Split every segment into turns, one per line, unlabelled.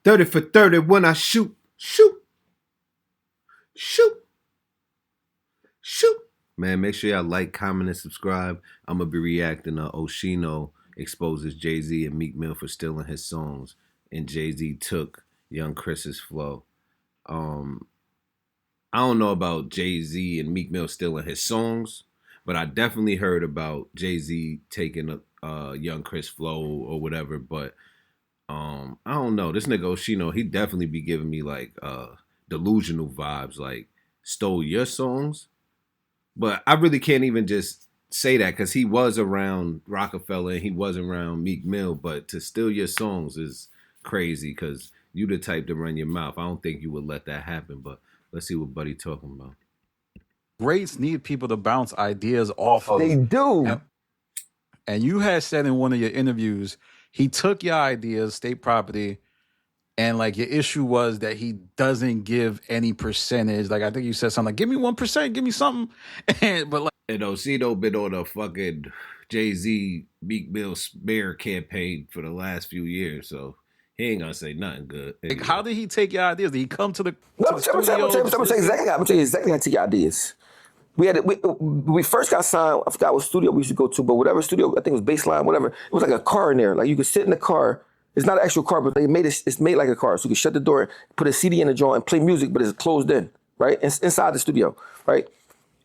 30 for 30 when I shoot, shoot, shoot, shoot. Man, make sure y'all like, comment, and subscribe. I'm going to be reacting to Oschino exposes Jay-Z and Meek Mill for stealing his songs. And Jay-Z took Young Chris's flow. I don't know about Jay-Z and Meek Mill stealing his songs, but I definitely heard about Jay-Z taking a Young Chris flow or whatever. But I don't know. This nigga Oschino, he definitely be giving me like delusional vibes, like stole your songs. But I really can't even just say that because he was around Rockefeller and he was around Meek Mill. But to steal your songs is crazy because you the type to run your mouth. I don't think you would let that happen. But let's see what Buddy talking about.
Greats need people to bounce ideas off of.
They do.
And you had said in one of your interviews, he took your ideas, state property, and like your issue was that he doesn't give any percentage. Like I think you said something like, give me 1%, give me something. But like,
and Oschino been on a fucking Jay-Z Meek Mill smear campaign for the last few years, so he ain't gonna say nothing good.
Like, how did he take your ideas? Did he come to the
I'm gonna tell you exactly how to take your ideas. We first got signed. I forgot what studio we used to go to, but whatever studio, I think it was Baseline, whatever. It was like a car in there. Like you could sit in the car. It's not an actual car, but they made it. It's made like a car, so you can shut the door, put a CD in the joint, and play music, but it's closed in, right? Inside the studio, right?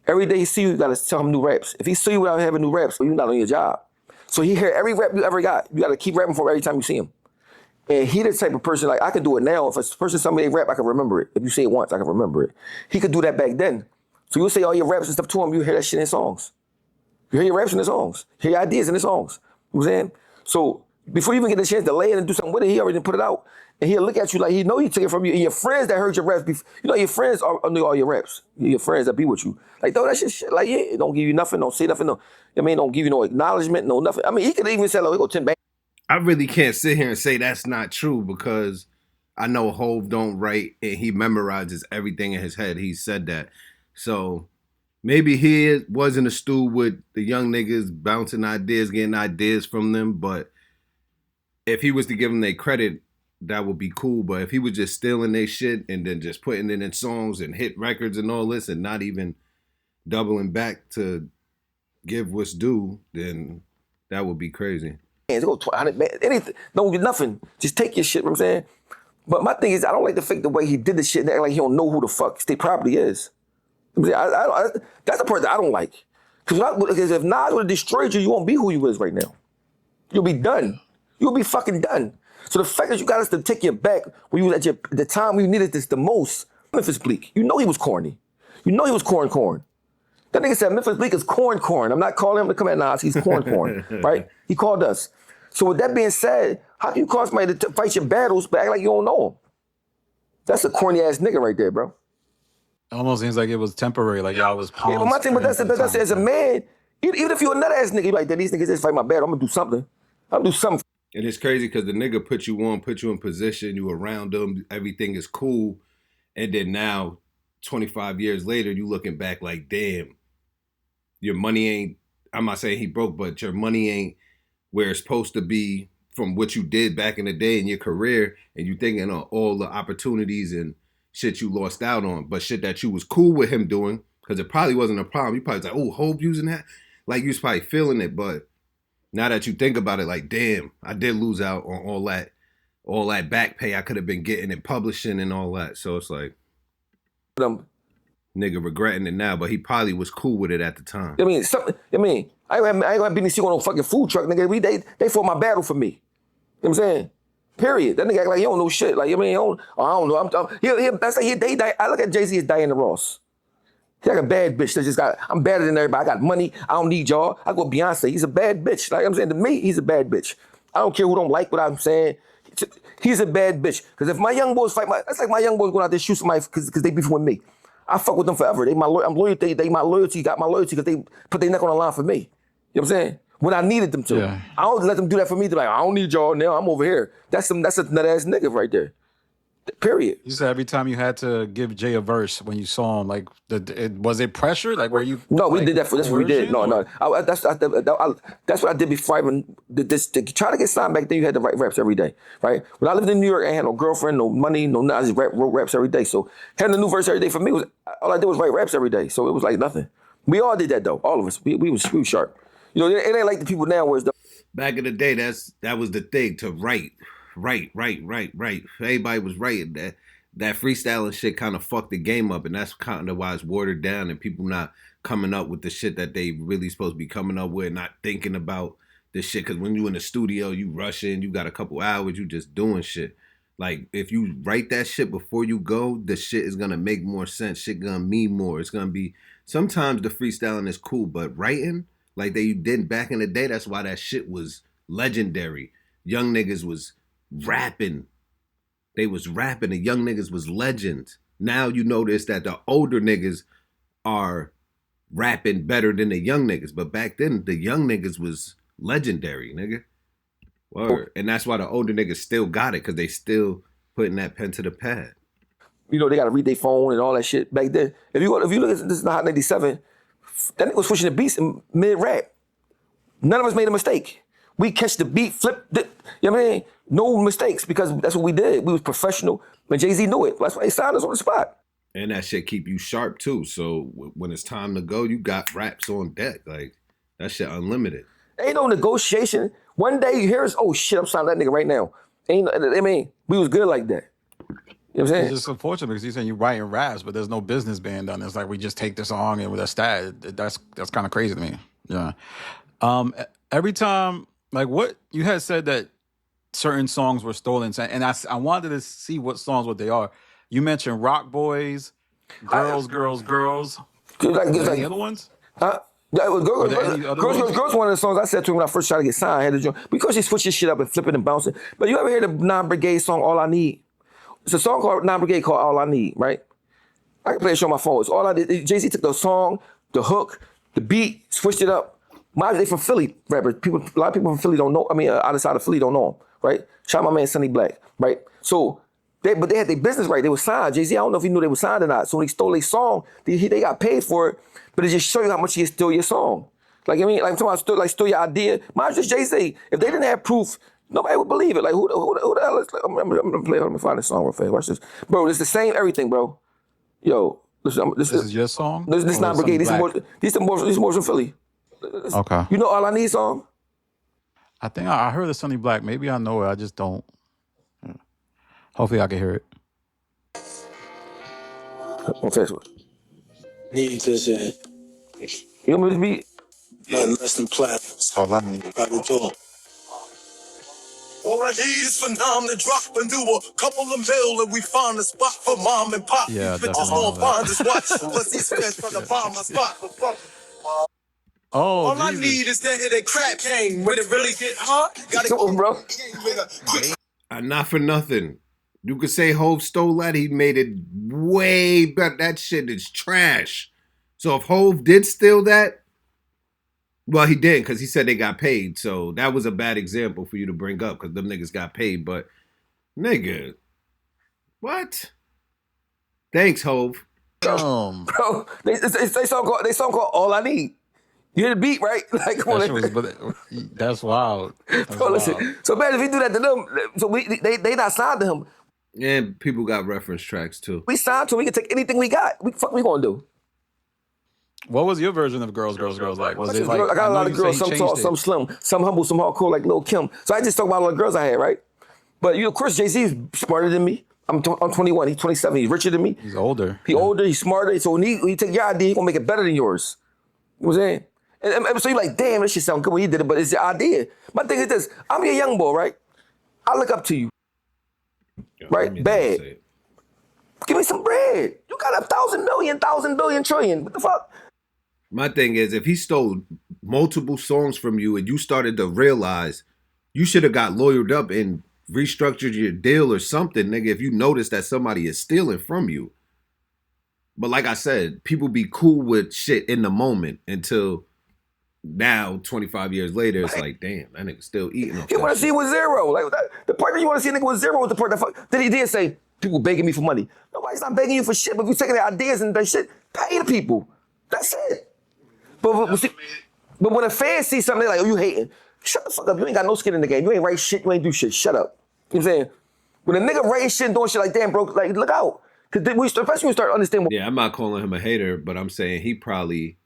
Every day he see you, you gotta tell him new raps. If he see you without having new raps, you're not on your job. So he hear every rap you ever got. You gotta keep rapping for every time you see him. And he the type of person, like I can do it now. If a person tell me they rap, I can remember it. If you say it once, I can remember it. He could do that back then. So you'll say all your raps and stuff to him, you hear that shit in songs. You hear your raps in the songs. Hear your ideas in the songs. You know what I'm saying? So before you even get the chance to lay it and do something with it, he already put it out. And he'll look at you like he know he took it from you. And your friends that heard your raps, you know your friends know all your raps. Your friends that be with you. Like, throw that shit, like, yeah, it don't give you nothing, don't say nothing, no. I mean, don't give you no acknowledgement, no nothing. I mean, he could even say, like, he go 10 bands.
I really can't sit here and say that's not true because I know Hov don't write and he memorizes everything in his head. He said that. So maybe he was in a stew with the young niggas bouncing ideas, getting ideas from them. But if he was to give them their credit, that would be cool. But if he was just stealing their shit and then just putting it in songs and hit records and all this and not even doubling back to give what's due, then that would be crazy.
Go 100 bands, anything, don't get nothing. Just take your shit, you know what I'm saying? But my thing is, I don't like the fake the way he did the shit and act like he don't know who the fuck state property is. That's the part that I don't like. Because if Nas would have destroyed you, you won't be who you is right now. You'll be done. You'll be fucking done. So the fact that you got us to take you back when you was at the time we needed this the most, Memphis Bleak, you know he was corny. You know he was corn. That nigga said Memphis Bleak is corn. I'm not calling him to come at Nas, he's corn, right? He called us. So with that being said, how can you call somebody to fight your battles but act like you don't know him? That's a corny ass nigga right there, bro.
It almost seems like it was temporary, like y'all was pawns.
Yeah, but my thing, that's as a man, even if you're a nut ass nigga, you like that these niggas just fight my battle, I'm gonna do something. I'm gonna do something.
And it's crazy because the nigga put you in position, you around them, everything is cool. And then now, 25 years later, you looking back like, damn, your money ain't, I'm not saying he broke, but your money ain't where it's supposed to be from what you did back in the day in your career. And you thinking of all the opportunities and shit you lost out on, but shit that you was cool with him doing, because it probably wasn't a problem. You probably was like, oh, Hope using that? Like, you was probably feeling it, but now that you think about it, like, damn, I did lose out on all that back pay I could have been getting in publishing and all that. So it's like, nigga regretting it now, but he probably was cool with it at the time.
I ain't gonna be on no fucking food truck, nigga. They fought my battle for me. You know what I'm saying? Period. That nigga act like he don't know shit. Like, I don't know. That's like I look at Jay-Z as Diana Ross. He's like a bad bitch that just I'm better than everybody. I got money. I don't need y'all. I go Beyonce. He's a bad bitch. Like I'm saying, to me, he's a bad bitch. I don't care who don't like what I'm saying. He's a bad bitch. Because if my young boys fight that's like my young boys going out there shoot somebody because they beefing with me. I fuck with them forever. I'm loyal. They my loyalty, got my loyalty because they put their neck on the line for me. You know what I'm saying? When I needed them to. Yeah. I don't let them do that for me. They're like, I don't need y'all now. I'm over here. That's a nut ass nigga right there. Period.
You said every time you had to give Jay a verse when you saw him, like was it pressure? Like were you?
No, we
like,
did that. That's what we did.
coercion,
No,
or-
no. That's what I did before I even did this. To try to get signed back then, you had to write raps every day, right? When I lived in New York, I had no girlfriend, no money, no nothing. I just wrote raps every day. So having a new verse every day for me was all I did was write raps every day. So it was like nothing. We all did that though. All of us. We was sharp. You know, it ain't like the people now where it's the
Back in the day, that was the thing, to write. Everybody was writing. That freestyling shit kind of fucked the game up, and that's kind of why it's watered down and people not coming up with the shit that they really supposed to be coming up with, not thinking about the shit. Because when you in the studio, you rushing, you got a couple hours, you just doing shit. Like if you write that shit before you go, the shit is gonna make more sense. Shit gonna mean more. It's gonna be, sometimes the freestyling is cool, but writing like they did back in the day, that's why that shit was legendary. Young niggas was rapping. They was rapping. The young niggas was legends. Now you notice that the older niggas are rapping better than the young niggas. But back then, the young niggas was legendary, nigga. Word. And that's why the older niggas still got it, because they still putting that pen to the pad.
you know, they got to read their phone and all that shit back then. If you look at this in Hot 97, that nigga was pushing the beats in mid rap. None of us made a mistake. We catch the beat, flip, you know what I mean? No mistakes, because that's what we did. We was professional, and Jay-Z knew it. That's why he signed us on the spot.
And that shit keep you sharp too. So when it's time to go, you got raps on deck. Like that shit unlimited.
Ain't no negotiation. One day you hear us, oh shit, I'm signing that nigga right now. I mean, we was good like that. You know what I'm saying?
It's just unfortunate because you're saying you're writing raps, but there's no business being done. It's like we just take the song and that's that. That's kind of crazy to me. Yeah. Every time, like what you had said that certain songs were stolen, and I wanted to see what they are. You mentioned Rock Boys, Girls. Any other ones?
Yeah,
Were there any other ones?
Girls, one of the songs I said to him when I first tried to get signed. I had to join because she switched his shit up and flipping and bouncing. But you ever hear the Non-Brigade song "All I Need"? It's a song called Non-Brigade called "All I Need," right? I can play it on my phone. It's all I did. Jay-Z took the song, the hook, the beat, switched it up. They from Philly rappers. A lot of people from Philly don't know. I mean, out of Philly don't know him, right? Shout out my man Sonny Black, right? So, they had their business right. They were signed. Jay-Z, I don't know if he knew they were signed or not. So when he stole a song, they got paid for it. But it just show you how much he stole your song. Like, I mean, like I'm talking about stole your idea. Mine's just Jay-Z. If they didn't have proof, nobody would believe it. Like, who the hell is, I'm gonna play, let me find this song real fast. Watch this. Bro, it's the same everything, bro. Yo, listen,
This is your song?
This not Brigade. These more from Philly.
Okay.
You know All I Need song?
I think I heard of Sonny Black. Maybe I know it. I just don't. Hopefully I can hear it.
On Facebook.
Need this in.
You know this beat?
Nothing less than platinum. All I need. By the door. All I need is for Nam to drop and do a couple of mil, and we find a spot for mom and pop.
Yeah,
These bitches
definitely know
won't
that.
find us watch. Plus these fans trying to bomb my spot.
Oh,
All I
Jesus.
need is that hit a crap game. When it really get hot, gotta
Come on, bro.
quick.
Not for nothing. You could say Hov stole that. He made it way better. That shit is trash. So if Hov did steal that, well, he didn't, because he said they got paid. So that was a bad example for you to bring up, because them niggas got paid. But nigga, what? Thanks, Hov.
Bro, they song called All I Need. You hear the beat, right? Like, come on.
That's wild. That's
Bro, listen.
wild.
So man, if he do that to them, so they not signed to him.
And people got reference tracks too.
We signed to him. We can take anything we got. What we gonna do?
What was your version of Girls like? Was it like
I got a lot
know
of
you
girls,
say
some
you
tall,
changed
some
it.
slim, some humble, some hardcore, like Lil Kim. So I just talk about all the girls I had, right? But of course, Jay-Z is smarter than me. I'm 21. He's 27. He's richer than me.
He's older.
He's older. He's smarter. So when he take your idea, he gonna make it better than yours. You know what I'm saying? And so you're like, damn, this shit sound good when you did it, but it's your idea. My thing is this: I'm your young boy, right? I look up to you, right? Bad. Give me some bread. You got 1,000 million, 1,000 billion, trillion. What the fuck?
My thing is, if he stole multiple songs from you and you started to realize, you should have got lawyered up and restructured your deal or something, nigga, if you notice that somebody is stealing from you. But like I said, people be cool with shit in the moment until now, 25 years later, it's like, damn, that nigga still eating off
You
that
want to
shit.
see with zero. Like the part that you want to see a nigga with zero was the part that he did say, people begging me for money. Nobody's not begging you for shit, but if you're taking their ideas and that shit, pay the people. That's it. But when a fan sees something, they're like, oh, you hating. Shut the fuck up. You ain't got no skin in the game. You ain't write shit. You ain't do shit. Shut up. You know what I'm saying? When a nigga writing shit and doing shit like, damn, bro, like, look out. Because especially when you start understanding.
Yeah, I'm not calling him a hater, but I'm saying he probably,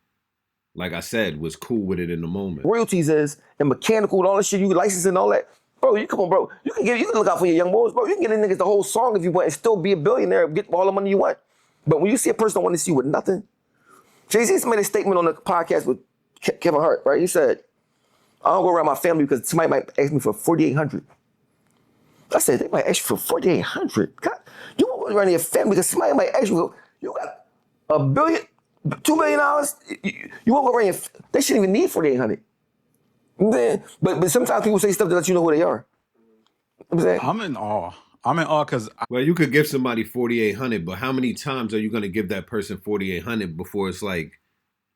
like I said, was cool with it in the moment.
Royalties is and mechanical and all that shit, you license and all that. Bro, you come on, bro. You can look out for your young boys, bro. You can get in niggas the whole song if you want and still be a billionaire and get all the money you want. But when you see a person that want to see you with nothing, Jay-Z made a statement on the podcast with Kevin Hart, right? He said, I don't go around my family because somebody might ask me for $4,800. I said, they might ask you for $4,800. God, you won't go around your family because somebody might ask you for, you got $1 billion, $2 billion. You won't go around your, they shouldn't even need $4,800. But sometimes people say stuff to let you know who they are. You know
I'm in awe. I'm in awe because
well, you could give somebody 4,800, but how many times are you going to give that person 4,800 before it's like,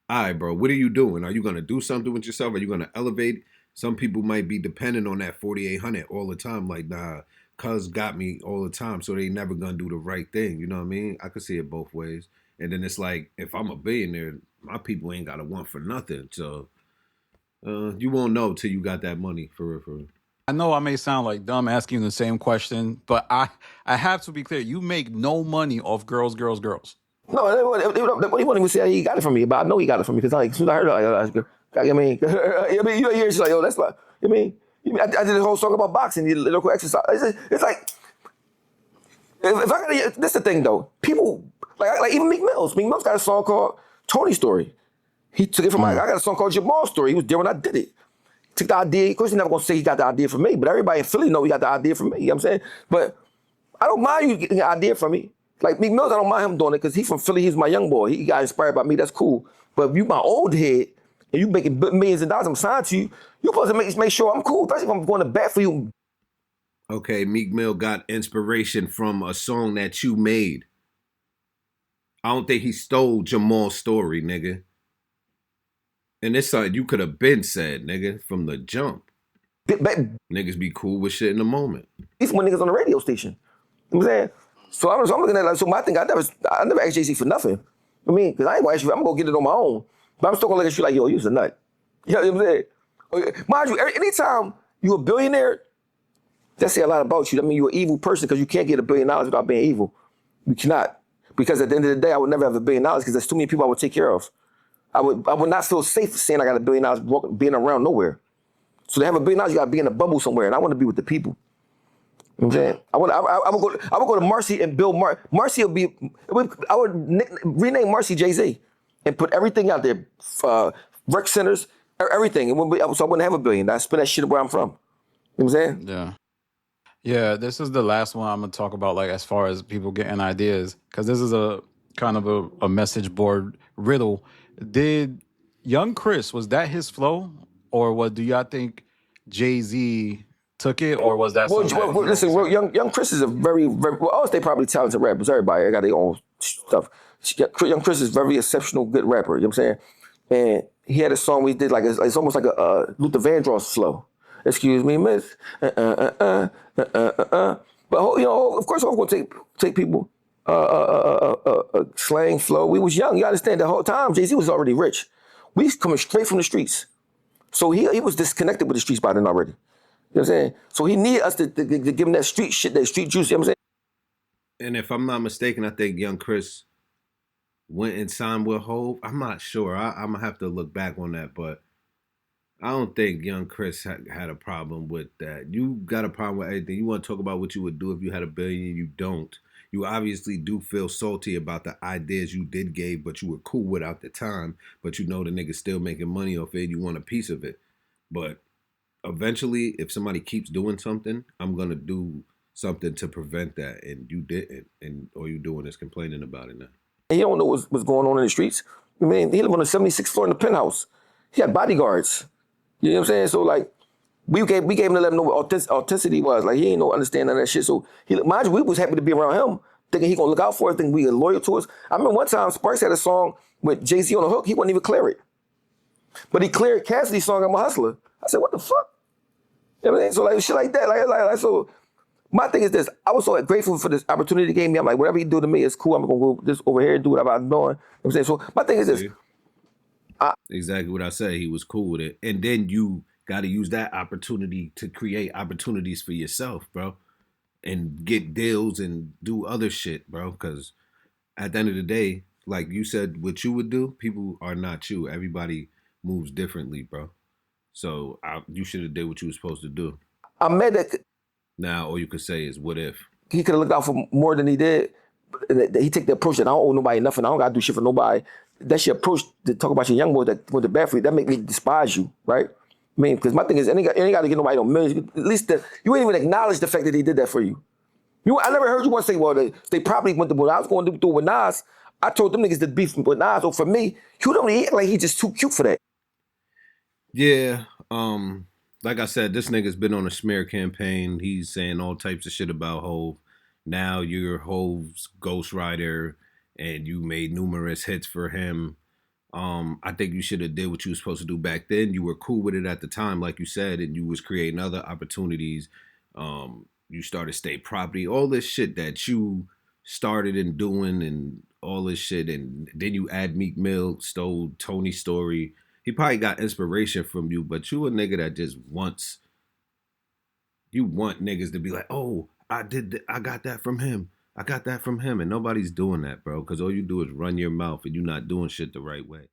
all right, bro, what are you doing? Are you going to do something with yourself? Are you going to elevate? Some people might be dependent on that 4,800 all the time. Like, nah, cuz got me all the time, so they never going to do the right thing. You know what I mean? I could see it both ways. And then it's like, if I'm a billionaire, my people ain't got to want for nothing. So you won't know till you got that money, for real, for real.
I know I may sound like dumb asking you the same question, but I have to be clear. You make no money off girls.
No, he wouldn't even say he got it from me, but I know he got it from me because like, as soon as I heard it, I mean, you hear it's like, yo, that's what, I mean, I did a whole song about boxing, local exercise. It's like, if I gotta, this is the thing though, people, like even Meek Mills got a song called Tony Story. He took it from I got a song called Jamal Story. He was there when I did it. Took the idea, of course he's never gonna say he got the idea from me, but everybody in Philly know he got the idea from me, you know what I'm saying? But I don't mind you getting the idea from me. Like Meek Mills, I don't mind him doing it because he's from Philly, he's my young boy. He got inspired by me, that's cool. But if you my old head and you making millions of dollars, I'm signed to you, you're supposed to make sure I'm cool, especially if I'm going to bat for you.
Okay, Meek Mill got inspiration from a song that you made. I don't think he stole Jamal's story, nigga. And it's something you could have been said, nigga, from the jump. Niggas be cool with shit in the moment.
He's when niggas on the radio station. You know what I'm saying? So I'm looking at it like, so my thing, I never asked Jay-Z for nothing. I mean, because I ain't gonna ask you, I'm gonna get it on my own. But I'm still gonna look at you like, yo, you's a nut. You know what I'm saying? Okay. Mind you, anytime you a billionaire, that say a lot about you. That mean you're an evil person because you can't get $1 billion without being evil. You cannot. Because at the end of the day, I would never have $1 billion because there's too many people I would take care of. I would not feel safe saying I got $1 billion being around nowhere. So to have $1 billion, you gotta be in a bubble somewhere, and I want to be with the people. You know what I'm saying? I would go to Marcy and build Marcy I would rename Marcy Jay-Z and put everything out there, rec centers, everything. So I wouldn't have $1 billion. I spend that shit where I'm from. You know what I'm saying?
Yeah. Yeah, this is the last one I'm gonna talk about, like as far as people getting ideas, because this is a kind of a message board riddle. Did Young Chris, was that his flow, or do y'all think Jay-Z took it, or was that?
Listen, young Chris is a very, very well. They probably talented rappers. Everybody got their own stuff. Young Chris is a very exceptional, good rapper. You know what I'm saying? And he had a song we did like it's almost like a Luther Vandross flow. Excuse me, miss. But you know, of course, I'm gonna take people slang flow. We was young. You understand? The whole time Jay-Z was already rich. We coming straight from the streets, so he was disconnected with the streets by then already. You know what I'm saying? So he needed us to give him that street shit, that street juice. You know what I'm saying?
And if I'm not mistaken, I think Young Chris went and signed with Hov. I'm not sure. I'm gonna have to look back on that, but I don't think Young Chris had a problem with that. You got a problem with everything. You want to talk about what you would do if you had $1 billion. You don't. You obviously do feel salty about the ideas you did give, but you were cool without the time. But you know the nigga's still making money off it. You want a piece of it. But eventually, if somebody keeps doing something, I'm gonna do something to prevent that. And you didn't, and all you doing is complaining about it now.
And he don't know what's going on in the streets. I mean, he lived on the 76th floor in the penthouse. He had bodyguards. You know what I'm saying? So like, we gave him to let him know what authenticity was. Like he ain't no understand none of that shit. So mind you, we was happy to be around him, thinking he gonna look out for us, thinking we are loyal to us. I remember one time Sparks had a song with Jay-Z on the hook. He wouldn't even clear it, but he cleared Cassidy's song. I'm a Hustler. I said, what the fuck? You know what I mean? So like shit like that. Like so, My thing is this: I was so grateful for this opportunity he gave me. I'm like, whatever he do to me is cool. I'm gonna go this over here and do whatever I'm doing. You know what I'm saying? So my thing is this:
See? Exactly what I said. He was cool with it. And then you got to use that opportunity to create opportunities for yourself, bro, and get deals and do other shit, bro. Because at the end of the day, like you said, what you would do, people are not you. Everybody moves differently, bro. So you should have did what you were supposed to do.
I'm mad that
Now, all you could say is, what if?
he could have looked out for more than he did. He take the approach that I don't owe nobody nothing. I don't gotta do shit for nobody. That's your approach to talk about your young boy that went to bat for you. That make me despise you, right? I mean, because my thing is, ain't got to get nobody no millions. At least you ain't even acknowledge the fact that he did that for you. I never heard you once say, well, they probably went to, when I was going to do it with Nas, I told them niggas to beef with Nas. So for me, you don't act like he just too cute for that.
Yeah, like I said, this nigga's been on a smear campaign. He's saying all types of shit about Hove. Now you're Hove's ghostwriter, and you made numerous hits for him. I think you should have did what you were supposed to do back then. You were cool with it at the time, like you said, and you was creating other opportunities. You started state property, all this shit that you started and doing, and all this shit, and then you add Meek Mill, stole Tony's story. He probably got inspiration from you, but you a nigga that just wants you want niggas to be like, oh, I got that from him. I got that from him, and nobody's doing that, bro. Because all you do is run your mouth, and you're not doing shit the right way.